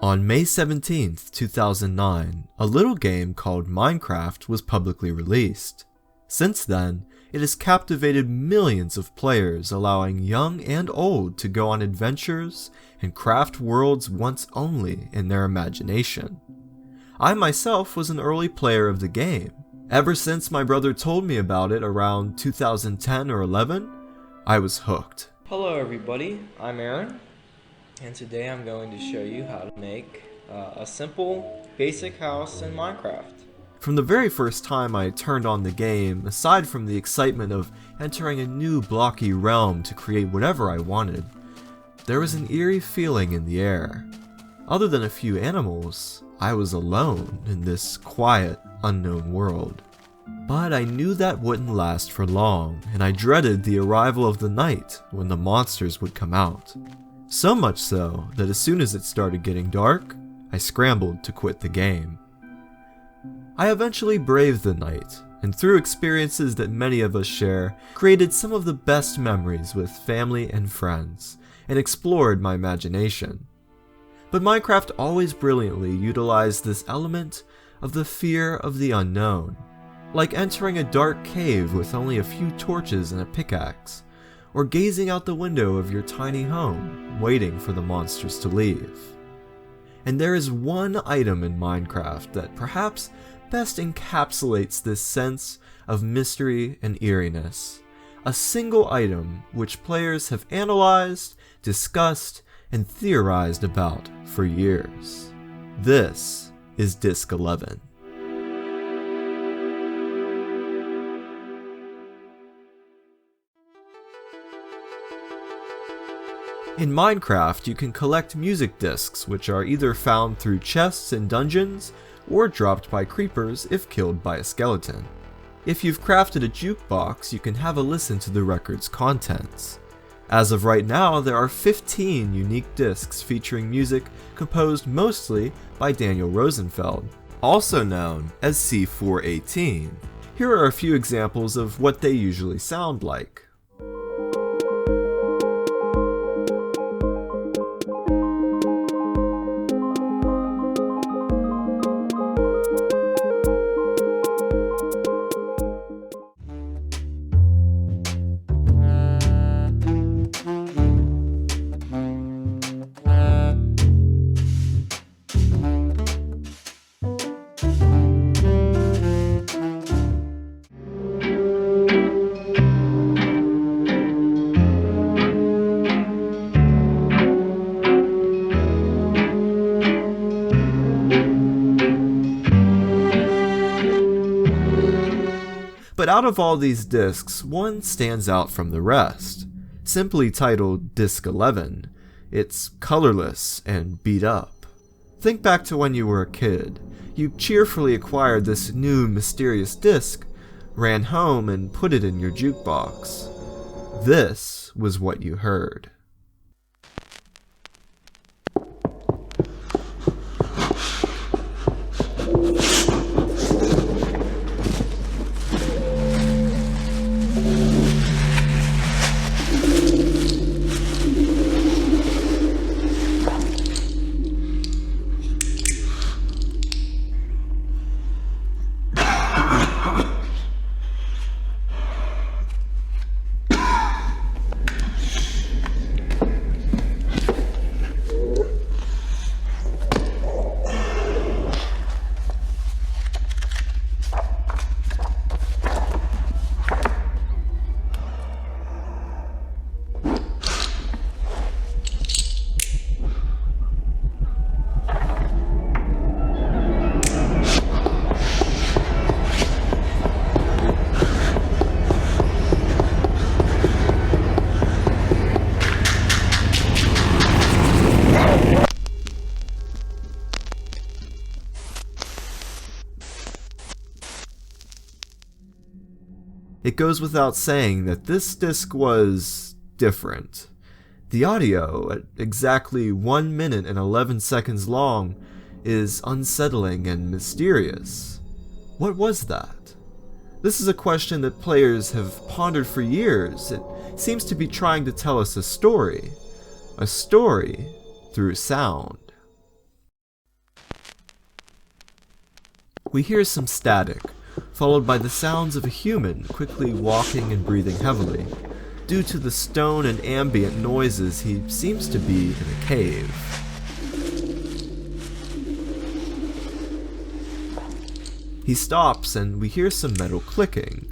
On May 17th, 2009, a little game called Minecraft was publicly released. Since then, it has captivated millions of players, allowing young and old to go on adventures and craft worlds once only in their imagination. I myself was an early player of the game. Ever since my brother told me about it around 2010 or 11, I was hooked. Hello everybody, I'm Aaron, and today I'm going to show you how to make a simple, basic house in Minecraft. From the very first time I turned on the game, aside from the excitement of entering a new blocky realm to create whatever I wanted, there was an eerie feeling in the air. Other than a few animals, I was alone in this quiet, unknown world. But I knew that wouldn't last for long, and I dreaded the arrival of the night when the monsters would come out. So much so that as soon as it started getting dark, I scrambled to quit the game. I eventually braved the night, and through experiences that many of us share, created some of the best memories with family and friends, and explored my imagination. But Minecraft always brilliantly utilized this element of the fear of the unknown, like entering a dark cave with only a few torches and a pickaxe, or gazing out the window of your tiny home, waiting for the monsters to leave. And there is one item in Minecraft that perhaps best encapsulates this sense of mystery and eeriness. A single item which players have analyzed, discussed, and theorized about for years. This is Disc 11. In Minecraft, you can collect music discs, which are either found through chests in dungeons, or dropped by creepers if killed by a skeleton. If you've crafted a jukebox, you can have a listen to the record's contents. As of right now, there are 15 unique discs featuring music composed mostly by Daniel Rosenfeld, also known as C418. Here are a few examples of what they usually sound like. But out of all these discs, one stands out from the rest. Simply titled Disc 11, it's colorless and beat up. Think back to when you were a kid. You cheerfully acquired this new mysterious disc, ran home and put it in your jukebox. This was what you heard. It goes without saying that this disc was different. The audio, at exactly 1 minute and 11 seconds long, is unsettling and mysterious. What was that? This is a question that players have pondered for years. It seems to be trying to tell us a story through sound. We hear some static, followed by the sounds of a human quickly walking and breathing heavily. Due to the stone and ambient noises, he seems to be in a cave. He stops and we hear some metal clicking.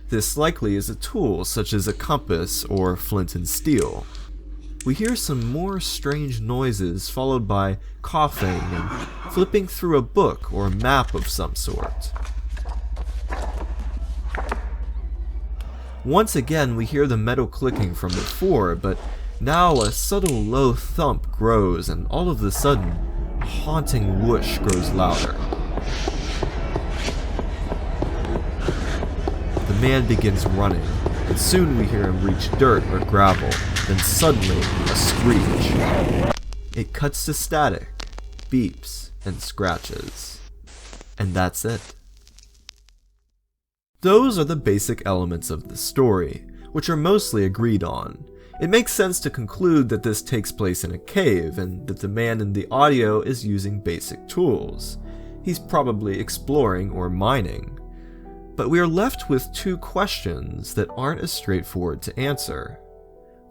This likely is a tool such as a compass or flint and steel. We hear some more strange noises followed by coughing and flipping through a book or a map of some sort. Once again we hear the metal clicking from before, but now a subtle low thump grows and all of a sudden a haunting whoosh grows louder. The man begins running, and soon we hear him reach dirt or gravel, then suddenly a screech. It cuts to static, beeps, and scratches. And that's it. Those are the basic elements of the story, which are mostly agreed on. It makes sense to conclude that this takes place in a cave, and that the man in the audio is using basic tools. He's probably exploring or mining. But we are left with two questions that aren't as straightforward to answer.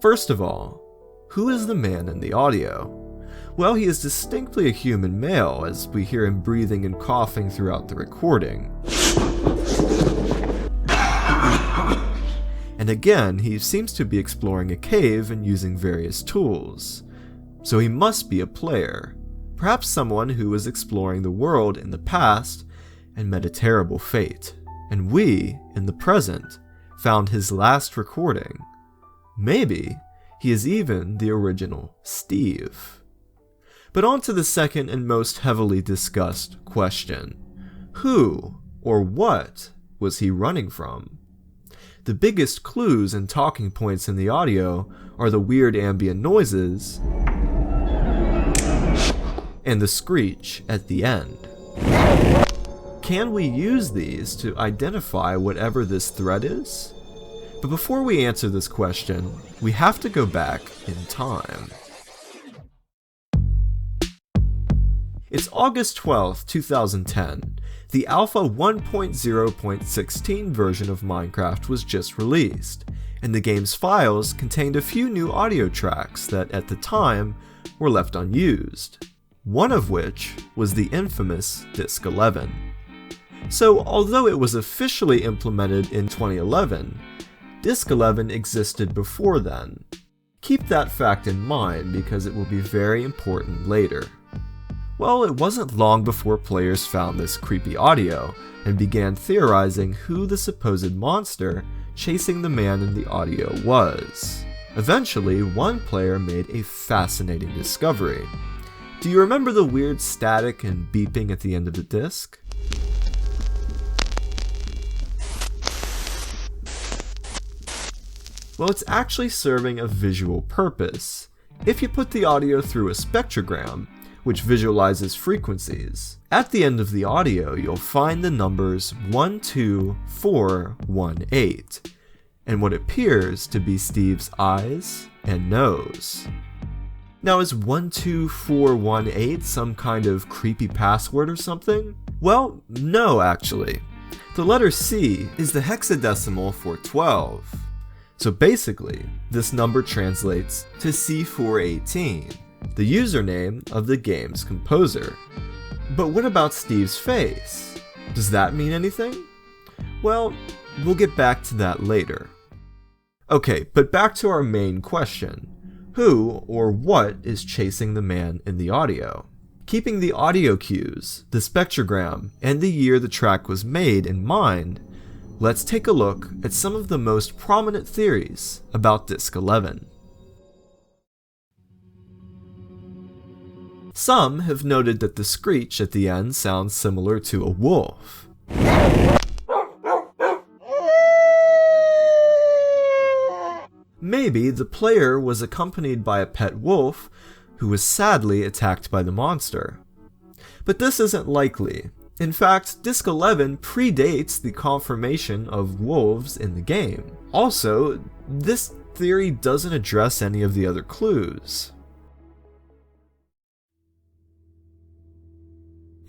First of all, who is the man in the audio? Well, he is distinctly a human male, as we hear him breathing and coughing throughout the recording. And again, he seems to be exploring a cave and using various tools. So he must be a player, perhaps someone who was exploring the world in the past and met a terrible fate. And we, in the present, found his last recording. Maybe he is even the original Steve. But on to the second and most heavily discussed question. Who or what was he running from? The biggest clues and talking points in the audio are the weird ambient noises and the screech at the end. Can we use these to identify whatever this threat is? But before we answer this question, we have to go back in time. It's August 12th, 2010. The Alpha 1.0.16 version of Minecraft was just released, and the game's files contained a few new audio tracks that, at the time, were left unused. One of which was the infamous Disc 11. So, although it was officially implemented in 2011, Disc 11 existed before then. Keep that fact in mind because it will be very important later. Well, it wasn't long before players found this creepy audio and began theorizing who the supposed monster chasing the man in the audio was. Eventually, one player made a fascinating discovery. Do you remember the weird static and beeping at the end of the disc? Well, it's actually serving a visual purpose. If you put the audio through a spectrogram, which visualizes frequencies, at the end of the audio you'll find the numbers 12418, and what appears to be Steve's eyes and nose. Now, is 12418 some kind of creepy password or something? Well, no actually. The letter C is the hexadecimal for 12. So basically, this number translates to C418, the username of the game's composer. But what about Steve's face? Does that mean anything? Well, we'll get back to that later. Okay, but back to our main question. Who or what is chasing the man in the audio? Keeping the audio cues, the spectrogram, and the year the track was made in mind, let's take a look at some of the most prominent theories about Disc 11. Some have noted that the screech at the end sounds similar to a wolf. Maybe the player was accompanied by a pet wolf who was sadly attacked by the monster. But this isn't likely. In fact, Disc 11 predates the confirmation of wolves in the game. Also, this theory doesn't address any of the other clues.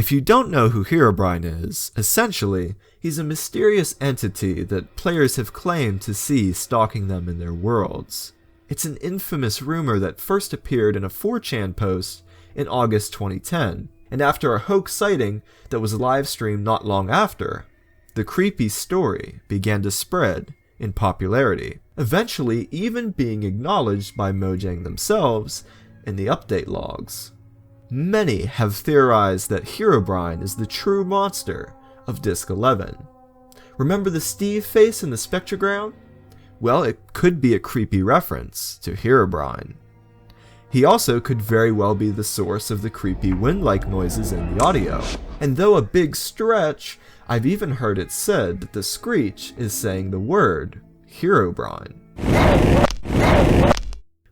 If you don't know who Herobrine is, essentially, he's a mysterious entity that players have claimed to see stalking them in their worlds. It's an infamous rumor that first appeared in a 4chan post in August 2010, and after a hoax sighting that was live-streamed not long after, the creepy story began to spread in popularity, eventually even being acknowledged by Mojang themselves in the update logs. Many have theorized that Herobrine is the true monster of Disc 11. Remember the Steve face in the spectrogram? Well, it could be a creepy reference to Herobrine. He also could very well be the source of the creepy wind-like noises in the audio. And though a big stretch, I've even heard it said that the screech is saying the word Herobrine.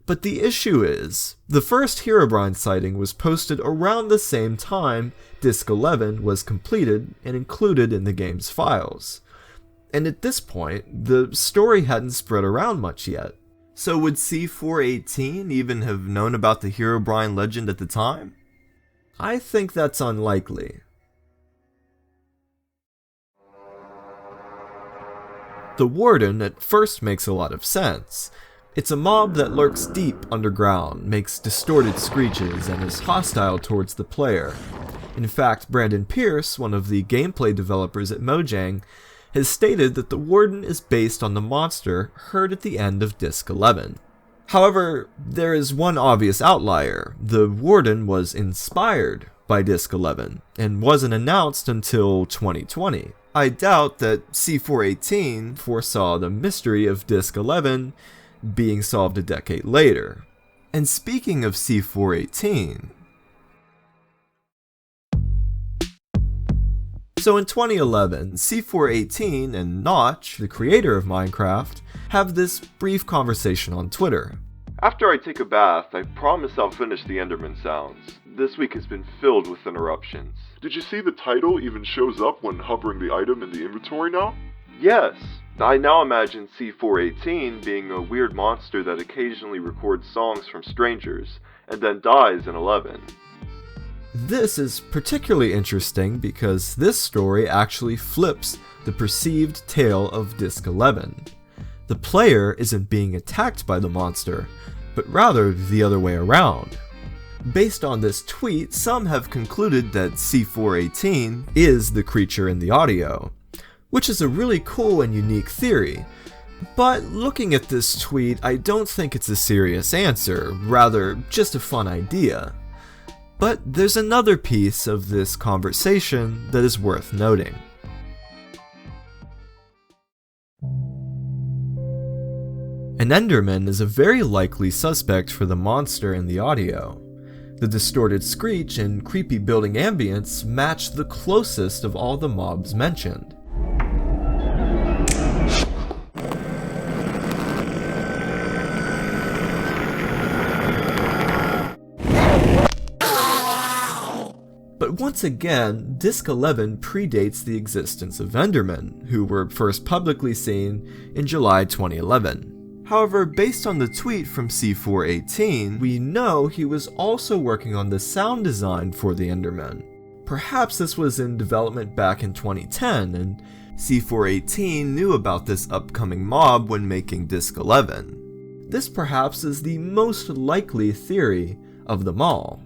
But the issue is, the first Herobrine sighting was posted around the same time Disc 11 was completed and included in the game's files. And at this point, the story hadn't spread around much yet. So would C418 even have known about the Herobrine legend at the time? I think that's unlikely. The Warden at first makes a lot of sense. It's a mob that lurks deep underground, makes distorted screeches, and is hostile towards the player. In fact, Brandon Pierce, one of the gameplay developers at Mojang, has stated that the Warden is based on the monster heard at the end of Disc 11. However, there is one obvious outlier. The Warden was inspired by Disc 11, and wasn't announced until 2020. I doubt that C418 foresaw the mystery of Disc 11 being solved a decade later. And speaking of C418, so in 2011, C418 and Notch, the creator of Minecraft, have this brief conversation on Twitter. After I take a bath, I promise I'll finish the Enderman sounds. This week has been filled with interruptions. Did you see the title even shows up when hovering the item in the inventory now? Yes, I now imagine C418 being a weird monster that occasionally records songs from strangers, and then dies in 11. This is particularly interesting because this story actually flips the perceived tale of Disc 11. The player isn't being attacked by the monster, but rather the other way around. Based on this tweet, some have concluded that C418 is the creature in the audio, which is a really cool and unique theory. But looking at this tweet, I don't think it's a serious answer, rather just a fun idea. But there's another piece of this conversation that is worth noting. An Enderman is a very likely suspect for the monster in the audio. The distorted screech and creepy building ambience match the closest of all the mobs mentioned. But once again, Disc 11 predates the existence of Endermen, who were first publicly seen in July 2011. However, based on the tweet from C418, we know he was also working on the sound design for the Endermen. Perhaps this was in development back in 2010, and C418 knew about this upcoming mob when making Disc 11. This perhaps is the most likely theory of them all.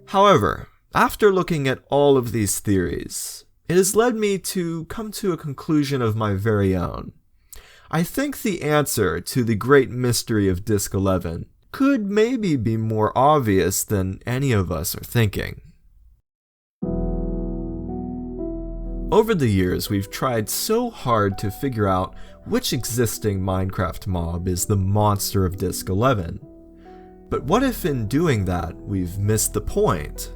However, after looking at all of these theories, it has led me to come to a conclusion of my very own. I think the answer to the great mystery of Disc 11 could maybe be more obvious than any of us are thinking. Over the years, we've tried so hard to figure out which existing Minecraft mob is the monster of Disc 11. But what if in doing that, we've missed the point?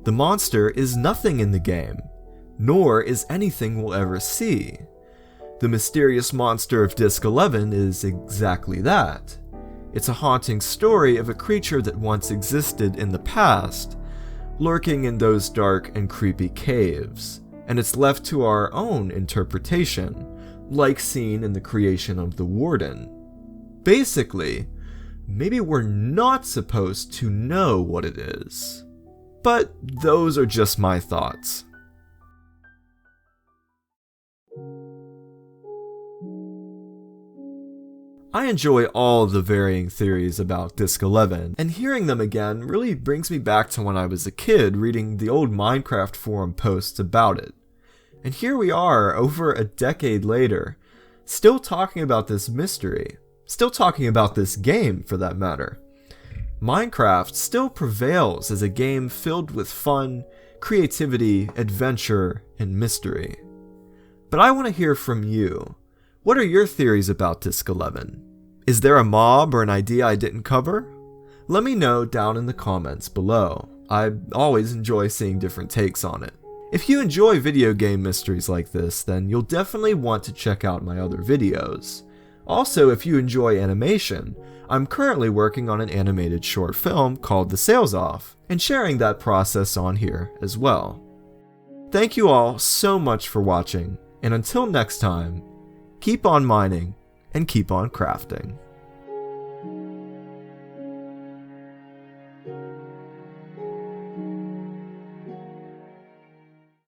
The monster is nothing in the game, nor is anything we'll ever see. The mysterious monster of Disc 11 is exactly that. It's a haunting story of a creature that once existed in the past, lurking in those dark and creepy caves, and it's left to our own interpretation, like seen in the creation of the Warden. Basically, maybe we're not supposed to know what it is. But those are just my thoughts. I enjoy all the varying theories about Disc 11, and hearing them again really brings me back to when I was a kid reading the old Minecraft forum posts about it. And here we are, over a decade later, still talking about this mystery, still talking about this game for that matter. Minecraft still prevails as a game filled with fun, creativity, adventure, and mystery. But I want to hear from you. What are your theories about Disc 11? Is there a mob or an idea I didn't cover? Let me know down in the comments below. I always enjoy seeing different takes on it. If you enjoy video game mysteries like this, then you'll definitely want to check out my other videos. Also, if you enjoy animation, I'm currently working on an animated short film called The Sails Off, and sharing that process on here as well. Thank you all so much for watching, and until next time, keep on mining and keep on crafting.